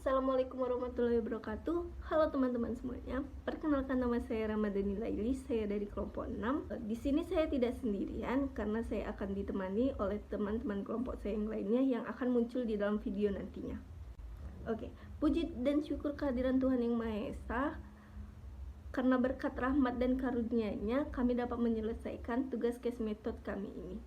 Assalamualaikum warahmatullahi wabarakatuh. Halo teman-teman semuanya. Perkenalkan, nama saya Ramadhani Laili. Saya dari kelompok 6. Di sini saya tidak sendirian karena saya akan ditemani oleh teman-teman kelompok saya yang lainnya yang akan muncul di dalam video nantinya. Oke, puji dan syukur kehadiran Tuhan Yang Maha Esa. Karena berkat rahmat dan karunia-Nya kami dapat menyelesaikan tugas case method kami ini.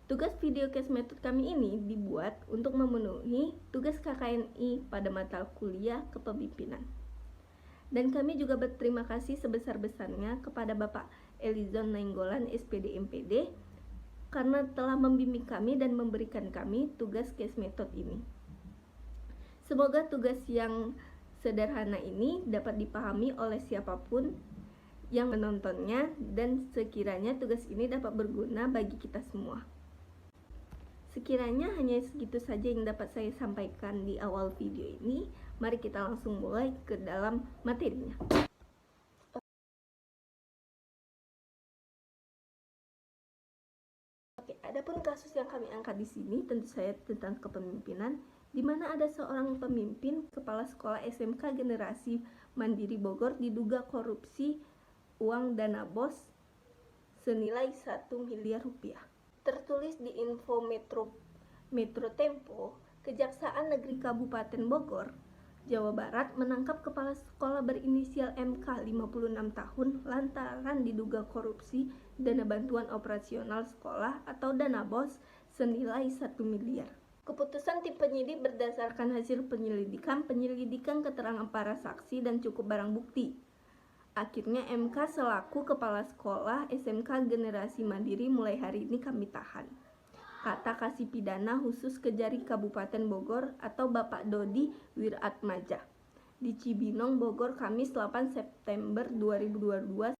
Tugas video case method kami ini dibuat untuk memenuhi tugas KKNI pada mata kuliah kepemimpinan. Dan kami juga berterima kasih sebesar-besarnya kepada Bapak Elizon Nainggolan SPD MPD karena telah membimbing kami dan memberikan kami tugas case method ini. Semoga tugas yang sederhana ini dapat dipahami oleh siapapun yang menontonnya dan sekiranya tugas ini dapat berguna bagi kita semua. Sekiranya hanya segitu saja yang dapat saya sampaikan di awal video ini. Mari kita langsung mulai ke dalam materinya. Oke, adapun kasus yang kami angkat di sini tentu saja tentang kepemimpinan, di mana ada seorang pemimpin kepala sekolah SMK Generasi Mandiri Bogor diduga korupsi uang dana BOS senilai 1 miliar rupiah. Tertulis di info Metro Tempo, Kejaksaan Negeri Kabupaten Bogor, Jawa Barat menangkap kepala sekolah berinisial MK 56 tahun lantaran diduga korupsi dana bantuan operasional sekolah atau dana BOS senilai 1 miliar. Keputusan tim penyidik berdasarkan hasil penyelidikan keterangan para saksi dan cukup barang bukti. Akhirnya MK selaku kepala sekolah SMK Generasi Mandiri mulai hari ini kami tahan. Kata Kasih Pidana Khusus Kejari Kabupaten Bogor atau Bapak Dodi Wiratmaja di Cibinong, Bogor, Kamis 8 September 2022.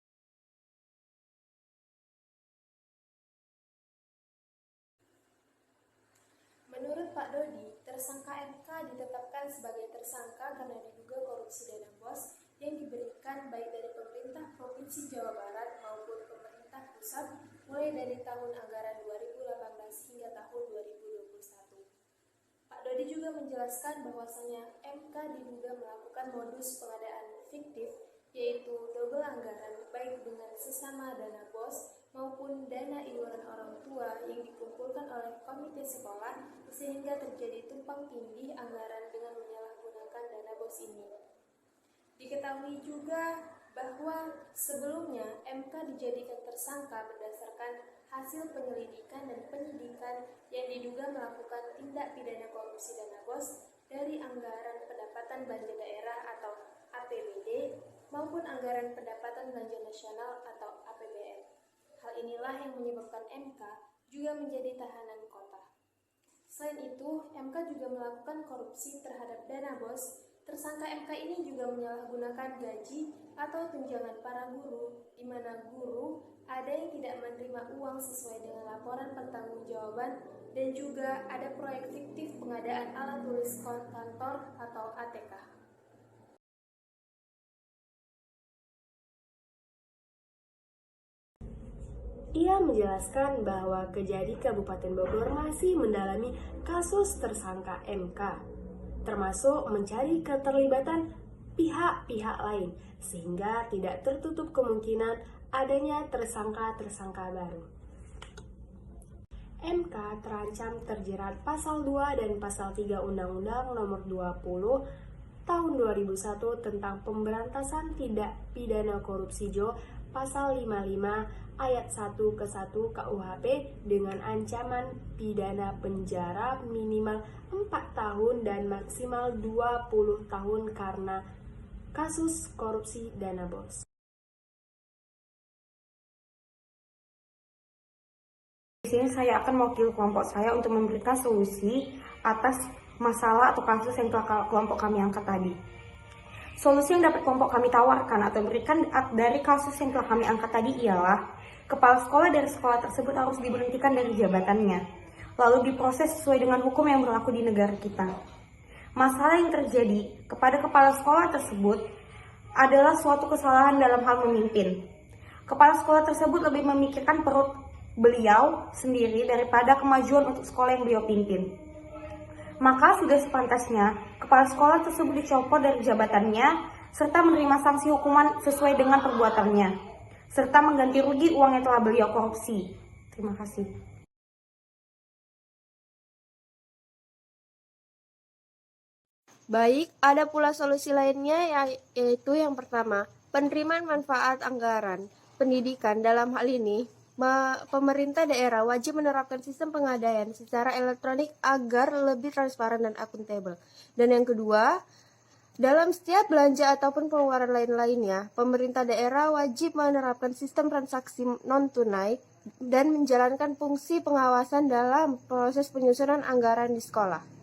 Menurut Pak Dodi, tersangka MK ditetapkan sebagai tersangka karena diduga korupsi dana BOS yang diberikan baik dari pemerintah Provinsi Jawa Barat maupun pemerintah pusat mulai dari tahun anggaran 2018 hingga tahun 2021. Pak Dodi juga menjelaskan bahwasanya MK diduga melakukan modus pengadaan fiktif, yaitu double anggaran baik dengan sesama dana BOS maupun dana iuran orang tua yang dikumpulkan oleh komite sekolah sehingga terjadi tumpang tindih anggaran dengan menyalahgunakan dana BOS ini. Diketahui juga bahwa sebelumnya MK dijadikan tersangka berdasarkan hasil penyelidikan dan penyidikan yang diduga melakukan tindak pidana korupsi dana BOS dari anggaran pendapatan belanja daerah atau APBD maupun anggaran pendapatan belanja nasional atau APBN. Hal inilah yang menyebabkan MK juga menjadi tahanan kota. Selain itu, MK juga melakukan korupsi terhadap dana BOS. Tersangka MK ini juga menyalahgunakan gaji atau tunjangan para guru, di mana guru ada yang tidak menerima uang sesuai dengan laporan pertanggungjawaban dan juga ada proyek fiktif pengadaan alat tulis kantor atau ATK. Ia menjelaskan bahwa Kejari Kabupaten Bogor masih mendalami kasus tersangka MK, termasuk mencari keterlibatan pihak-pihak lain, sehingga tidak tertutup kemungkinan adanya tersangka-tersangka baru. MK terancam terjerat Pasal 2 dan Pasal 3 Undang-Undang Nomor 20 Tahun 2001 tentang Pemberantasan Tindak Pidana Korupsi Jo, Pasal 55 Ayat 1 ke 1 KUHP dengan ancaman pidana penjara minimal 4 tahun dan maksimal 20 tahun karena kasus korupsi dana BOS. Di sini saya akan mewakili kelompok saya untuk memberikan solusi atas masalah atau kasus yang telah kelompok kami angkat tadi. Solusi yang dapat kelompok kami tawarkan atau berikan dari kasus yang telah kami angkat tadi ialah kepala sekolah dari sekolah tersebut harus diberhentikan dari jabatannya, lalu diproses sesuai dengan hukum yang berlaku di negara kita. Masalah yang terjadi kepada kepala sekolah tersebut adalah suatu kesalahan dalam hal memimpin. Kepala sekolah tersebut lebih memikirkan perut beliau sendiri daripada kemajuan untuk sekolah yang beliau pimpin. maka sudah sepantasnya kepala sekolah tersebut dicopot dari jabatannya serta menerima sanksi hukuman sesuai dengan perbuatannya, serta mengganti rugi uang yang telah beliau korupsi. Terima kasih. Baik, ada pula solusi lainnya yaitu yang pertama, penerimaan manfaat anggaran pendidikan. Dalam hal ini, pemerintah daerah wajib menerapkan sistem pengadaan secara elektronik agar lebih transparan dan akuntabel. Dan yang kedua, dalam setiap belanja ataupun pengeluaran lain-lainnya, pemerintah daerah wajib menerapkan sistem transaksi non-tunai dan menjalankan fungsi pengawasan dalam proses penyusunan anggaran di sekolah.